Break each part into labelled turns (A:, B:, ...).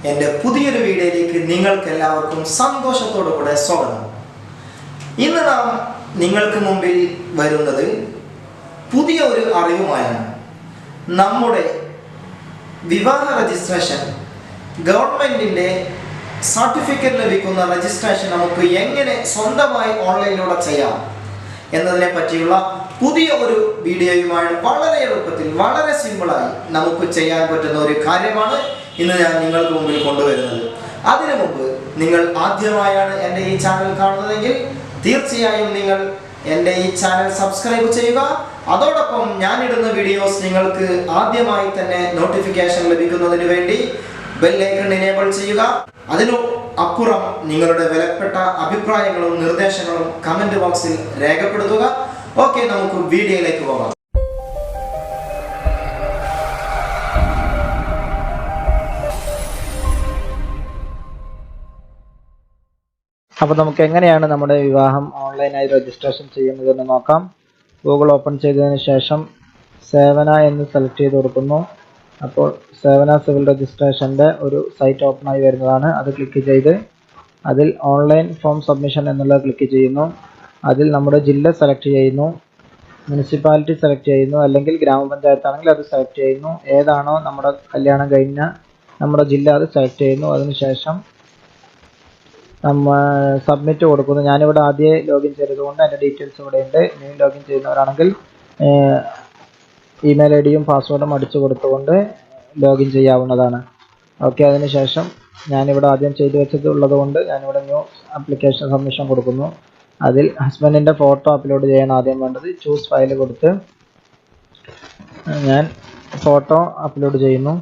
A: എൻ്റെ പുതിയൊരു വീഡിയോയിലേക്ക് നിങ്ങൾക്ക് എല്ലാവർക്കും സന്തോഷത്തോടു കൂടെ സ്വാഗതം. ഇന്ന് നാം നിങ്ങൾക്ക് മുമ്പിൽ വരുന്നത് പുതിയ ഒരു അറിവുമായാണ്. നമ്മുടെ വിവാഹ രജിസ്ട്രേഷൻ, ഗവൺമെൻറ്റിൻ്റെ സർട്ടിഫിക്കറ്റ് ലഭിക്കുന്ന രജിസ്ട്രേഷൻ നമുക്ക് എങ്ങനെ സ്വന്തമായി ഓൺലൈനിലൂടെ ചെയ്യാം എന്നതിനെ പറ്റിയുള്ള പുതിയ ഒരു വീഡിയോയുമായി വളരെ എളുപ്പത്തിൽ, വളരെ സിമ്പിളായി നമുക്ക് ചെയ്യാൻ പറ്റുന്ന ഒരു കാര്യമാണ് ഇന്ന് ഞാൻ നിങ്ങൾക്ക് മുമ്പിൽ കൊണ്ടുവരുന്നത്. അതിനു മുമ്പ് നിങ്ങൾ ആദ്യമായാണ് എൻ്റെ ഈ ചാനൽ കാണുന്നതെങ്കിൽ തീർച്ചയായും നിങ്ങൾ എൻ്റെ ഈ ചാനൽ സബ്സ്ക്രൈബ് ചെയ്യുക. അതോടൊപ്പം ഞാനിടുന്ന വീഡിയോസ് നിങ്ങൾക്ക് ആദ്യമായി തന്നെ നോട്ടിഫിക്കേഷൻ ലഭിക്കുന്നതിന് വേണ്ടി ബെല്ലൈക്കൺ എനേബിൾ ചെയ്യുക. അതിനു അപ്പുറം നിങ്ങളുടെ വിലപ്പെട്ട അഭിപ്രായങ്ങളും നിർദ്ദേശങ്ങളും കമന്റ് ബോക്സിൽ രേഖപ്പെടുത്തുക. ഓക്കെ, നമുക്ക് വീഡിയോയിലേക്ക് പോകാം.
B: അപ്പോൾ നമുക്ക് എങ്ങനെയാണ് നമ്മുടെ വിവാഹം ഓൺലൈനായി രജിസ്ട്രേഷൻ ചെയ്യുന്നതെന്ന് നോക്കാം. ഗൂഗിൾ ഓപ്പൺ ചെയ്തതിന് ശേഷം സേവന എന്ന് സെലക്ട് ചെയ്ത് കൊടുക്കുന്നു. അപ്പോൾ സേവന സിവിൽ രജിസ്ട്രേഷൻ്റെ ഒരു സൈറ്റ് ഓപ്പണായി വരുന്നതാണ്. അത് ക്ലിക്ക് ചെയ്ത് അതിൽ ഓൺലൈൻ ഫോം സബ്മിഷൻ എന്നുള്ളത് ക്ലിക്ക് ചെയ്യുന്നു. അതിൽ നമ്മുടെ ജില്ല സെലക്ട് ചെയ്യുന്നു, മുനിസിപ്പാലിറ്റി സെലക്ട് ചെയ്യുന്നു, അല്ലെങ്കിൽ ഗ്രാമപഞ്ചായത്താണെങ്കിൽ അത് സെലക്ട് ചെയ്യുന്നു. ഏതാണോ നമ്മുടെ കല്യാണം കഴിഞ്ഞ നമ്മുടെ ജില്ല അത് സെലക്ട് ചെയ്യുന്നു. അതിനുശേഷം നമ്മൾ സബ്മിറ്റ് കൊടുക്കുന്നു. ഞാനിവിടെ ആദ്യം ലോഗിൻ ചെയ്തതുകൊണ്ട് എൻ്റെ ഡീറ്റെയിൽസ് ഇവിടെ ഉണ്ട്. ഇനി ലോഗിൻ ചെയ്യുന്നവരാണെങ്കിൽ ഇമെയിൽ ഐ ഡിയും പാസ്വേഡും അടിച്ചു കൊടുത്തുകൊണ്ട് ലോഗിൻ ചെയ്യാവുന്നതാണ്. ഓക്കെ, അതിനുശേഷം ഞാനിവിടെ ആദ്യം ചെയ്തു വെച്ചതുള്ളത് കൊണ്ട് ഞാനിവിടെ ന്യൂ ആപ്ലിക്കേഷൻ സബ്മിഷൻ കൊടുക്കുന്നു. അതിൽ ഹസ്ബൻഡിൻ്റെ ഫോട്ടോ അപ്ലോഡ് ചെയ്യണം ആദ്യം വേണ്ടത്. ചൂസ് ഫയൽ കൊടുത്ത് ഞാൻ ഫോട്ടോ അപ്ലോഡ് ചെയ്യുന്നു.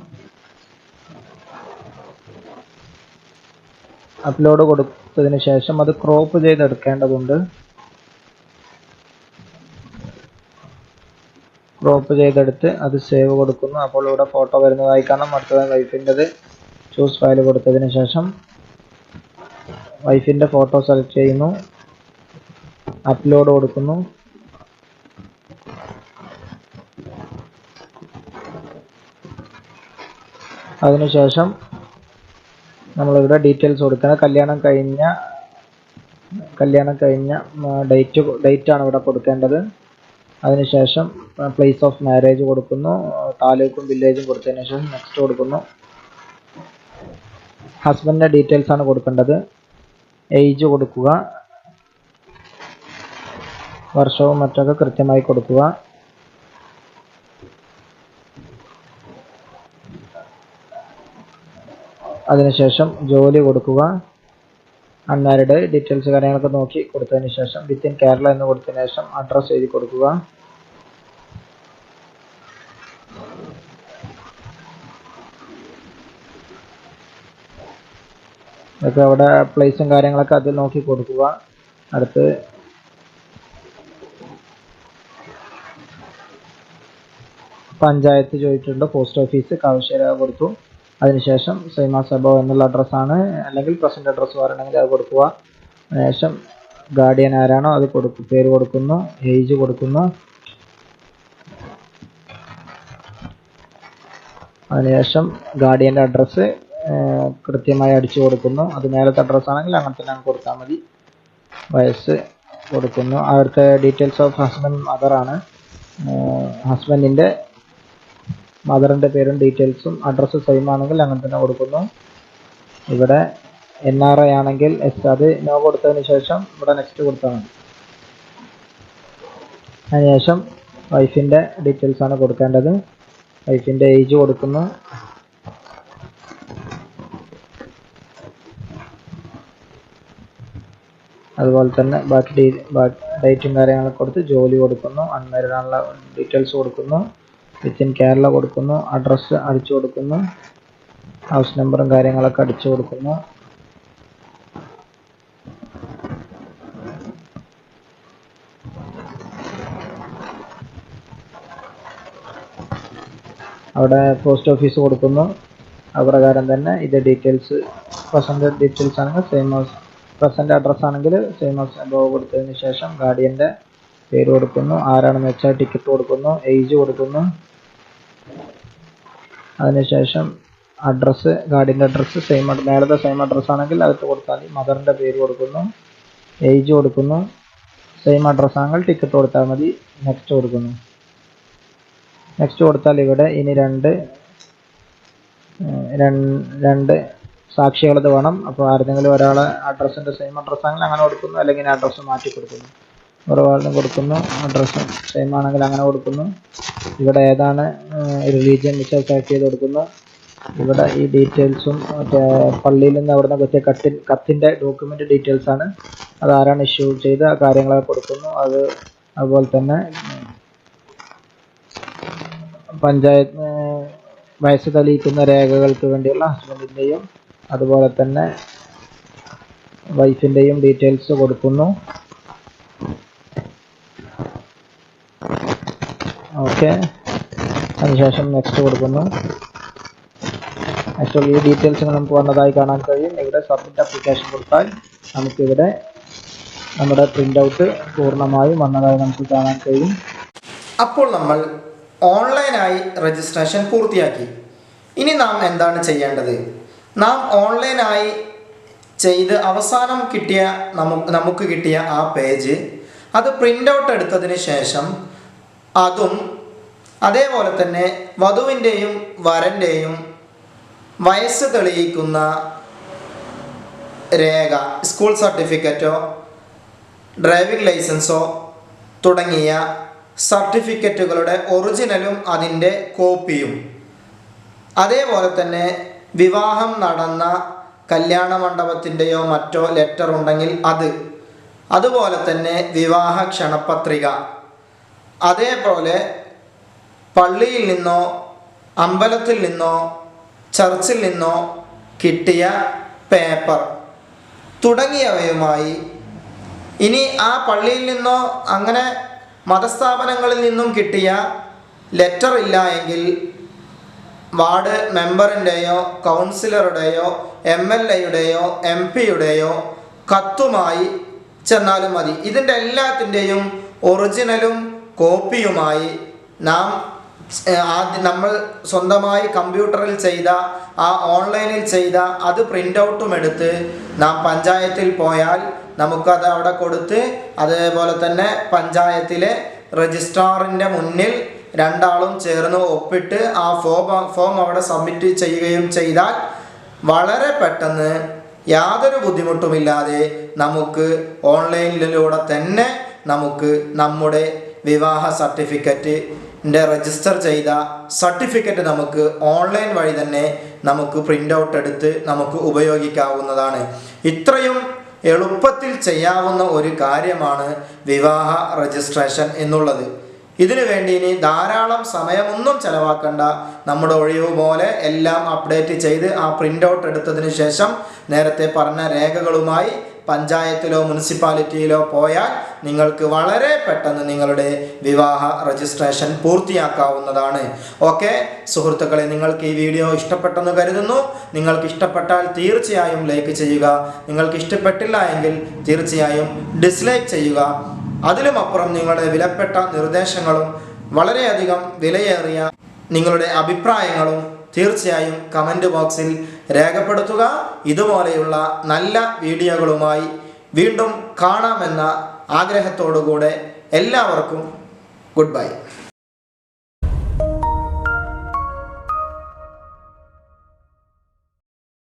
B: അപ്ലോഡ് കൊടുത്തതിന് ശേഷം അത് ക്രോപ്പ് ചെയ്തെടുക്കേണ്ടതുണ്ട്. ക്രോപ്പ് ചെയ്തെടുത്ത് അത് സേവ് കൊടുക്കുന്നു. അപ്പോൾ ഇവിടെ ഫോട്ടോ വരുന്നതായി കാണാം. അടുത്തത് വൈഫിൻ്റെത് ചൂസ് ഫയൽ കൊടുത്തതിന് ശേഷം വൈഫിൻ്റെ ഫോട്ടോ സെലക്ട് ചെയ്യുന്നു, അപ്ലോഡ് കൊടുക്കുന്നു. അതിനുശേഷം നമ്മളിവിടെ ഡീറ്റെയിൽസ് കൊടുക്കണം. കല്യാണം കഴിഞ്ഞ ഡേറ്റാണ് ഇവിടെ കൊടുക്കേണ്ടത്. അതിനുശേഷം പ്ലേസ് ഓഫ് മാരേജ് കൊടുക്കുന്നു. താലൂക്കും വില്ലേജും കൊടുത്തതിന് ശേഷം നെക്സ്റ്റ് കൊടുക്കുന്നു. ഹസ്ബൻഡിൻ്റെ ഡീറ്റെയിൽസ് ആണ് കൊടുക്കേണ്ടത്. ഏജ് കൊടുക്കുക, വർഷവും മറ്റൊക്കെ കൃത്യമായി കൊടുക്കുക. അതിനുശേഷം ജോലി കൊടുക്കുക. അൺമാരിഡ് ഡീറ്റെയിൽസ് കാര്യങ്ങളൊക്കെ നോക്കി കൊടുത്തതിന് ശേഷം വിത്തിൻ കേരള എന്ന് കൊടുത്തതിന് ശേഷം അഡ്രസ്സ് എഴുതി കൊടുക്കുക. ഇതൊക്കെ അവിടെ പ്ലേസും കാര്യങ്ങളൊക്കെ അതിൽ നോക്കി കൊടുക്കുക. അടുത്ത് പഞ്ചായത്ത് ചോദിച്ചിട്ടുണ്ട്, പോസ്റ്റ് ഓഫീസ് കാവശ്ശേരി കൊടുത്തു. അതിനുശേഷം സെയിം ആസ് അബവ് എന്നുള്ള അഡ്രസ്സാണ്, അല്ലെങ്കിൽ പ്രസൻറ്റ് അഡ്രസ്സ് പറയണമെങ്കിൽ അത് കൊടുക്കുക. അതിനുശേഷം ഗാർഡിയൻ ആരാണോ അത് പേര് കൊടുക്കുന്നു, ഏജ് കൊടുക്കുന്നു. അതിനുശേഷം ഗാർഡിയൻ്റെ അഡ്രസ്സ് കൃത്യമായി അടിച്ചു കൊടുക്കുന്നു. അത് മേലത്തെ അഡ്രസ്സാണെങ്കിൽ അങ്ങനെ തന്നെ കൊടുത്താൽ മതി. വയസ്സ് കൊടുക്കുന്നു. അവർക്ക് ഡീറ്റെയിൽസ് ഓഫ് ഹസ്ബൻഡ് മദറാണ്. ഹസ്ബൻഡിൻ്റെ മദറിൻ്റെ പേരും ഡീറ്റെയിൽസും അഡ്രസ്സ് സെയിം ആണെങ്കിൽ അങ്ങനെ തന്നെ കൊടുക്കുന്നു. ഇവിടെ NRI ആണെങ്കിൽ അത് നോ കൊടുത്തതിന് ശേഷം ഇവിടെ നെക്സ്റ്റ് കൊടുത്താൽ മതി. അതിനുശേഷം വൈഫിൻ്റെ ഡീറ്റെയിൽസ് ആണ് കൊടുക്കേണ്ടത്. വൈഫിൻ്റെ ഏജ് കൊടുക്കുന്നു. അതുപോലെ തന്നെ ബാക്കി ഡേറ്റും കാര്യങ്ങളൊക്കെ കൊടുത്ത് ജോലി കൊടുക്കുന്നു. അൺമാരിഡ് ആണുള്ള ഡീറ്റെയിൽസ് കൊടുക്കുന്നു. വിത്തിൻ കേരള കൊടുക്കുന്നു. അഡ്രസ്സ് അടിച്ചു കൊടുക്കുന്നു. ഹൗസ് നമ്പറും കാര്യങ്ങളൊക്കെ അടിച്ചു കൊടുക്കുന്നു. അവിടെ പോസ്റ്റ് ഓഫീസ് കൊടുക്കുന്നു. അപ്രകാരം തന്നെ ഇത് ഡീറ്റെയിൽസ് പ്രസൻറ്റ് ഡീറ്റെയിൽസ് ആണെങ്കിൽ സെയിം ആസ് പ്രസൻറ്റ് അഡ്രസ്സ് ആണെങ്കിൽ സെയിം ആസ് അബവ് കൊടുത്തതിന് ശേഷം ഗാർഡിയൻ്റെ പേര് കൊടുക്കുന്നു. ആരാണെന്ന് വെച്ചാൽ ടിക്കറ്റ് കൊടുക്കുന്നു. ഏജ് കൊടുക്കുന്നു. അതിനുശേഷം അഡ്രസ്സ്, ഗാർഡിയൻ്റെ അഡ്രസ്സ് മേലത്തെ സെയിം അഡ്രസ്സ് ആണെങ്കിൽ അതിട്ട് കൊടുത്താൽ മതി. മദറിൻ്റെ പേര് കൊടുക്കുന്നു, ഏജ് കൊടുക്കുന്നു. സെയിം അഡ്രസ്സ് ആണെങ്കിൽ ടിക്കറ്റ് കൊടുത്താൽ മതി. നെക്സ്റ്റ് കൊടുക്കുന്നു. നെക്സ്റ്റ് കൊടുത്താൽ ഇവിടെ ഇനി രണ്ട് സാക്ഷികളത് വേണം. അപ്പോൾ ആരെങ്കിലും ഒരാളെ അഡ്രസ്സിൻ്റെ സെയിം അഡ്രസ്സ് ആണെങ്കിൽ അങ്ങനെ കൊടുക്കുന്നു, അല്ലെങ്കിൽ അഡ്രസ്സ് മാറ്റി കൊടുക്കുന്നു. ഒരാളും കൊടുക്കുന്നു. അഡ്രസ്സ് സെയിം ആണെങ്കിൽ അങ്ങനെ കൊടുക്കുന്നു. ഇവിടെ ഏതാണ് റിലീജിയൻ വെച്ചാൽ സെലക്ട് ചെയ്ത് കൊടുക്കുന്നു. ഇവിടെ ഈ ഡീറ്റെയിൽസും മറ്റേ പള്ളിയിൽ നിന്ന് അവിടെ നിന്ന് കിട്ടിയ കത്തിൻ്റെ ഡോക്യുമെൻ്റ് ഡീറ്റെയിൽസാണ്. അതാരാണ് ഇഷ്യൂ ചെയ്ത് ആ കാര്യങ്ങളൊക്കെ കൊടുക്കുന്നു. അതുപോലെ തന്നെ പഞ്ചായത്ത് വയസ്സ് തെളിയിക്കുന്ന രേഖകൾക്ക് വേണ്ടിയുള്ള ഹസ്ബൻഡിൻ്റെയും അതുപോലെ തന്നെ വൈഫിൻ്റെയും ഡീറ്റെയിൽസ് കൊടുക്കുന്നു. ഓക്കെ, അതിനുശേഷം നെക്സ്റ്റ് കൊടുക്കുന്നു. നെക്സ്റ്റ് ഈ ഡീറ്റെയിൽസ് നമുക്ക് വന്നതായി കാണാൻ കഴിയും. ഇവിടെ സബ്മിറ്റ് ആപ്ലിക്കേഷൻ കൊടുത്താൽ നമുക്കിവിടെ നമ്മുടെ പ്രിൻ്റ് ഔട്ട് പൂർണ്ണമായും വന്നതായി നമുക്ക് കാണാൻ കഴിയും.
A: അപ്പോൾ നമ്മൾ ഓൺലൈനായി രജിസ്ട്രേഷൻ പൂർത്തിയാക്കി. ഇനി നാം എന്താണ് ചെയ്യേണ്ടത്? നാം ഓൺലൈനായി ചെയ്ത് അവസാനം നമുക്ക് കിട്ടിയ ആ പേജ് അത് പ്രിൻ്റ് ഔട്ട് എടുത്തതിന് ശേഷം അതും അതേപോലെ തന്നെ വധുവിൻ്റെയും വരൻ്റെയും വയസ്സ് തെളിയിക്കുന്ന രേഖ, സ്കൂൾ സർട്ടിഫിക്കറ്റോ ഡ്രൈവിംഗ് ലൈസൻസോ തുടങ്ങിയ സർട്ടിഫിക്കറ്റുകളുടെ ഒറിജിനലും അതിൻ്റെ കോപ്പിയും, അതേപോലെ തന്നെ വിവാഹം നടന്ന കല്യാണ മണ്ഡപത്തിൻ്റെയോ മറ്റോ ലെറ്റർ ഉണ്ടെങ്കിൽ അതുപോലെ തന്നെ വിവാഹ ക്ഷണപത്രിക, അതേപോലെ പള്ളിയിൽ നിന്നോ അമ്പലത്തിൽ നിന്നോ ചർച്ചിൽ നിന്നോ കിട്ടിയ പേപ്പർ തുടങ്ങിയവയുമായി, ഇനി ആ പള്ളിയിൽ നിന്നോ അങ്ങനെ മതസ്ഥാപനങ്ങളിൽ നിന്നും കിട്ടിയ ലെറ്റർ ഇല്ല എങ്കിൽ വാർഡ് മെമ്പറിൻ്റെയോ കൗൺസിലറുടെയോ MLAയുടെയോ MP യുടെയോ കത്തുമായി ചെന്നാലും മതി. ഇതിൻ്റെ എല്ലാത്തിൻ്റെയും ഒറിജിനലും കോപ്പിയുമായി നമ്മൾ സ്വന്തമായി കമ്പ്യൂട്ടറിൽ ചെയ്ത ഓൺലൈനിൽ ചെയ്ത പ്രിൻ്റ് ഔട്ടും എടുത്ത് നാം പഞ്ചായത്തിൽ പോയാൽ നമുക്കത് അവിടെ കൊടുത്ത് അതേപോലെ തന്നെ പഞ്ചായത്തിലെ രജിസ്ട്രാറിൻ്റെ മുന്നിൽ രണ്ടാളും ചേർന്ന് ഒപ്പിട്ട് ആ ഫോം അവിടെ സബ്മിറ്റ് ചെയ്യുകയും ചെയ്താൽ വളരെ പെട്ടെന്ന് യാതൊരു ബുദ്ധിമുട്ടുമില്ലാതെ നമുക്ക് ഓൺലൈനിലൂടെ തന്നെ നമുക്ക് നമ്മുടെ വിവാഹ സർട്ടിഫിക്കറ്റിൻ്റെ രജിസ്റ്റർ ചെയ്ത സർട്ടിഫിക്കറ്റ് നമുക്ക് ഓൺലൈൻ വഴി തന്നെ നമുക്ക് പ്രിൻ്റ് ഔട്ട് എടുത്ത് നമുക്ക് ഉപയോഗിക്കാവുന്നതാണ്. ഇത്രയും എളുപ്പത്തിൽ ചെയ്യാവുന്ന ഒരു കാര്യമാണ് വിവാഹ രജിസ്ട്രേഷൻ എന്നുള്ളത്. ഇതിനു വേണ്ടി ഇനി ധാരാളം സമയമൊന്നും ചെലവാക്കണ്ട. നമ്മുടെ ഒഴിവ് പോലെ എല്ലാം അപ്ഡേറ്റ് ചെയ്ത് ആ പ്രിൻ്റ് ഔട്ട് എടുത്തതിന് ശേഷം നേരത്തെ പറഞ്ഞ രേഖകളുമായി പഞ്ചായത്തിലോ മുനിസിപ്പാലിറ്റിയിലോ പോയാൽ നിങ്ങൾക്ക് വളരെ പെട്ടെന്ന് നിങ്ങളുടെ വിവാഹ രജിസ്ട്രേഷൻ പൂർത്തിയാക്കാവുന്നതാണ്. ഓക്കെ സുഹൃത്തുക്കളെ, നിങ്ങൾക്ക് ഈ വീഡിയോ ഇഷ്ടപ്പെട്ടെന്ന് കരുതുന്നു. നിങ്ങൾക്ക് ഇഷ്ടപ്പെട്ടാൽ തീർച്ചയായും ലൈക്ക് ചെയ്യുക. നിങ്ങൾക്ക് ഇഷ്ടപ്പെട്ടില്ല എങ്കിൽ തീർച്ചയായും ഡിസ്ലൈക്ക് ചെയ്യുക. അതിലുമപ്പുറം നിങ്ങളുടെ വിലപ്പെട്ട നിർദ്ദേശങ്ങളും വളരെയധികം വിലയേറിയ നിങ്ങളുടെ അഭിപ്രായങ്ങളും തീർച്ചയായും കമൻറ്റ് ബോക്സിൽ രേഖപ്പെടുത്തുക. ഇതുപോലെയുള്ള നല്ല വീഡിയോകളുമായി വീണ്ടും കാണാമെന്ന ആഗ്രഹത്തോടുകൂടെ എല്ലാവർക്കും ഗുഡ് ബൈ.